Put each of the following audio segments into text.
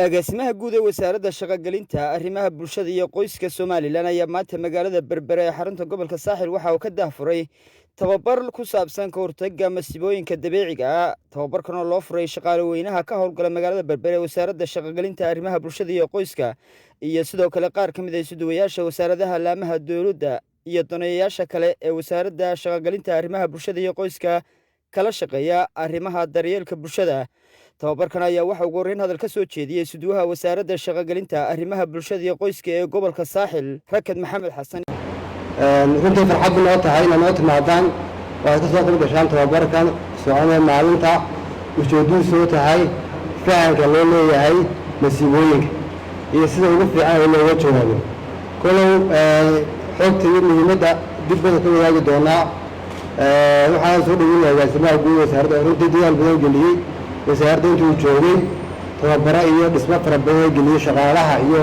agaasimaha guud ee wasaaradda shaqo-gelinta arrimaha bulshada iyo qoyska Soomaaliland ayaa maanta magaalada Berbera ee xarunta gobolka Saaxil waxa uu ka daahfuray tababar ku saabsan ka hortagga masiibooyinka dabiiciga ah. Tababarkan oo loo furay shaqaale weynaha ka howlgala magaalada Berbera ee wasaaradda shaqo-gelinta arrimaha bulshada iyo qoyska iyo sidoo kale qaar ka mid ah isuduwayaasha wasaaradaha laamaha dawladda iyo donayaasha kale ee wasaaradda shaqo-gelinta arrimaha bulshada iyo qoyska kala shaqeeya arrimaha daryeelka bulshada. tababarkan ayaa waxa ugu horreyn hadal ka soo jeediyey isuduwaha wasaaradda shaqo-gelinta arrimaha bulshada iyo qoyska ee gobolka Saaxil Rakad Maxamed Xasan. runtii farxad noo tahay inaan noo timaadaan oo ka soo qayb gashaan tababarkan soconaya maalinta ujeedadiisu tahay fahamka loo leeyahay masiibooyinka iyo sida ugu fiican ee looga jawaabo. kolow xogta iyo muhiimadda dib badan ka wadaagi doonaa. waxaan soo dhaweynayaa agaasimaha guud ee wasaaradda runtii dadaal badan geliyey wasaaradda intuu joogay tababaro iyo dhismo fara badan geliyey shaqaalaha iyo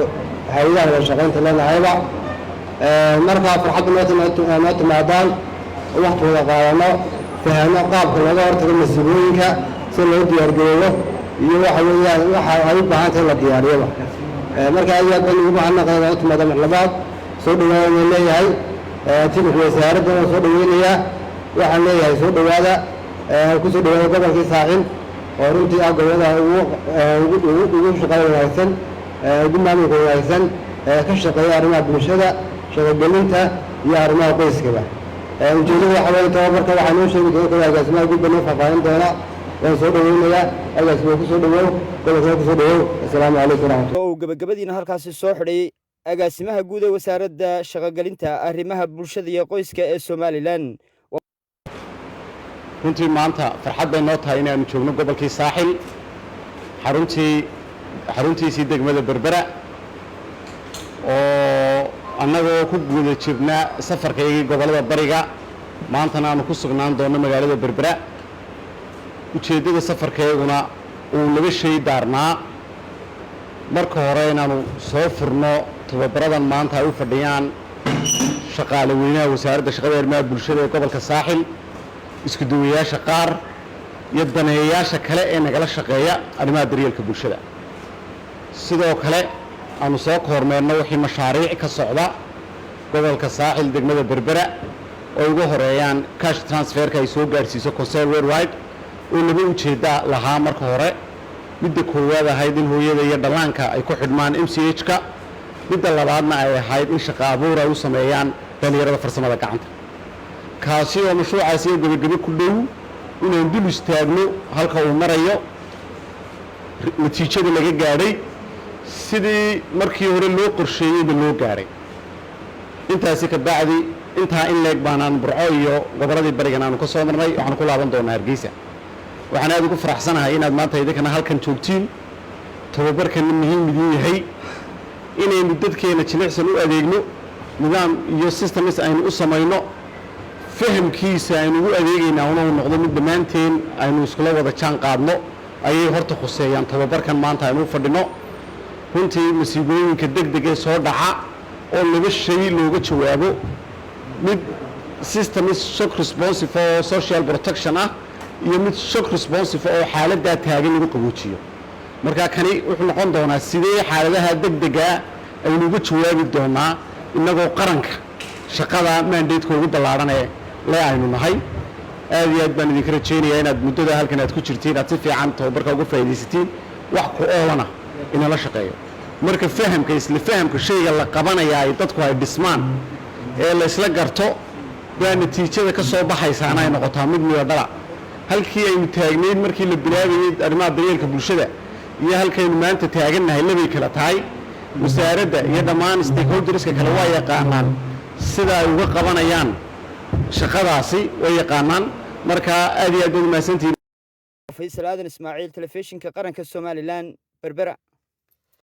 hay'adaha wada shaqaynta leenahayba. markaa farxadda noo timaadaan waqti wada qaadano fahamno qaabka looga hortago masiibooyinka si loo diyaargaroobo iyo waxa weeyaan waxa ay u baahan tahay la diyaariyoba. marka aad iyo aad baan ugu mahadnaqayaa noo timaada mar labaad soo dhawaada leeyahay tiimka wasaaradda oo soo dhaweynayaa waxaan leeyahay soo dhawaada ku soo dhawaada gobolkii Saaxil oo runtii ah gobolada ugu shaqada wanaagsan ugu maamulka wanaagsan ka shaqeeya arrimaha bulshada shaqo-gelinta iyo arrimaha qoyskaba. ujeedada waxa weeye tababarka waxaa noo sheegi doona agaasimaha guud baa noo faahfaahin doona. waan soo dhaweynayaa agaasima ku soo dhawow gobolka ku soo dhawow. assalaamu calaykum waraxmatullahi. oo gabagabadiina halkaasi soo xidhay agaasimaha guud ee wasaaradda shaqo-gelinta arrimaha bulshada iyo qoyska ee Soomaaliland. runtii maanta farxad bay noo tahay inaanu joogno gobolkii Saaxil xaruntiisii degmada Berbera oo annagoo ku guda jirna safarkaygii gobolada bariga maantana aanu ku sugnaan doono magaalada Berbera. ujeeddada safarkayguna uu laba shay daarnaa. marka hore inaanu soo furno tababaradan maanta ay u fadhiyaan shaqaale weynaha wasaaradda shaqada arrimaha bulshada ee gobolka Saaxil isku duwayaasha qaar iyo daneeyayaasha kale ee nagala shaqeeya arrimaha daryeelka bulshada. sidoo kale aanu soo kormeerno wixii mashaariic ka socda gobolka Saaxil degmada Berbera oo ugu horeeyaan cash transferka ay soo gaarsiiso Concern Worldwide oo laba ujeedda lahaa. marka hore midda koowaad ahayd in hooyada iyo dhallaanka ay ku xidhmaan MCH-ka, midda labaadna ay ahayd in shaqo abuur ay u sameeyaan dhalinyarada farsamada gacanta. kaasi oo mashruucaasi iyo gabagabo ku dhow inaan dul istaagno halka uu marayo natiijada laga gaadhay sidii markii hore loo qorsheeyeyba loo gaadhay. intaasi ka bacdi intaa in leeg baanaan Burco iyo goboladii barigan aanu ka soo marnay waxaan ku laaban doonaa Hargeysa. waxaan aad ugu faraxsanahay inaad maanta idinkana halkan joogtiin. tababarkan muhiim idin yahay inaynu dadkeena jilicsan u adeegno nidaam iyo systems aynu u samayno fahamkiisa aynu ugu adeegaynaa inuu noqdo mid dhammaanteen aynu iskula wada jaan qaadno ayay horta khuseeyaan tababarkan maanta aynu u fadhino. runtii masiibooyinka degdega soo dhaca oo laba shay looga jawaabo mid system is shock responsive oo social protection ah iyo mid shock responsive oo xaaladda taagan lagu qaboojiyo. marka kani wuxuu noqon doonaa sidee xaaladaha degdega aynu uga jawaabi doonaa inagoo qaranka shaqada mandate-ka ugu ballaaran ee le aynu nahay. aad iyo aad baan idinka rajaynayaa inaad muddada halkan aad ku jirtiin aad si fiican tababarka uga faa'iidaysatiin wax ku oolana inala shaqeeyo. marka fahamka isla fahamka shayga la qabanayaa ay dadku ay dhismaan ee la isla garto baa natiijada ka soo baxaysaana ay noqotaa mid midho halkii aynu taagnayd markii la bilaabayay arrimaha daryeelka bulshada iyo halkaynu maanta taagannahay labay kala tahay. wasaaradda iyo dhammaan stakeholderska kale waa yaqaanaan sida ay uga qabanayaan shaqadaasi way yaqaanaan. marka aad iyo aad baad u mahadsantihiin. Faysal Aadan Ismaaciil, telefishinka qaranka Soomaaliland, Berbera.